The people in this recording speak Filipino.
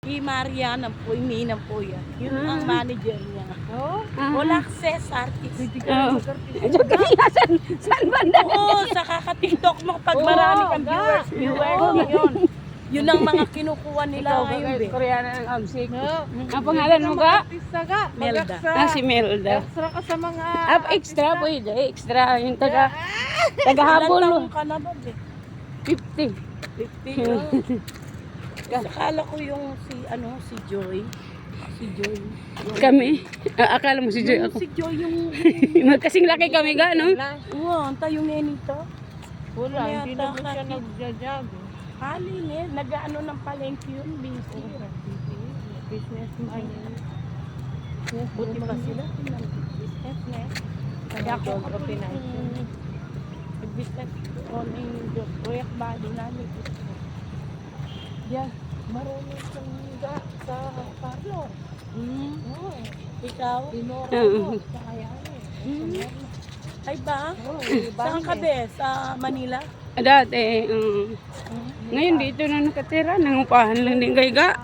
Si Marian ang po, Ninang po yan. Yun ang manager niya. Oh? Wala access artist. Oo. Saan banda? Oo, sa kaka-TikTok mo pag marami kang viewers yun. Yun ang mga kinukuha nila ngayon. Be. Koreana ng Amsik. No. Ang pangalan mo ga? Artista ga. Melda. Si Melda. Extra ka sa mga Extra pwede. Extra. Yung Ilan tagahabol. taong ka na ba? Be? 50. 50. Akala ko yung si Joy. Si Joy. Kami. Akala mo si Joy ako. Si Joy yung... Magkasing laki kami ga, no? Wow, ang tayo nenito. Wala, Kaya hindi na taka- siya nagjajag. Halin eh, nag-ano ng palengke yun, busy. Businessman. Buti pa sila, business na eh. Kaya ako Dog of finance. nag-business on yung project body namin. Yan, marunong kang sa parlor. Oo. Ikaw? Dinora mo. Kaya ay ba? Saan ka be? Sa Manila? Dati, ngayon dito na nakatira. Nangupahan lang din kay ga.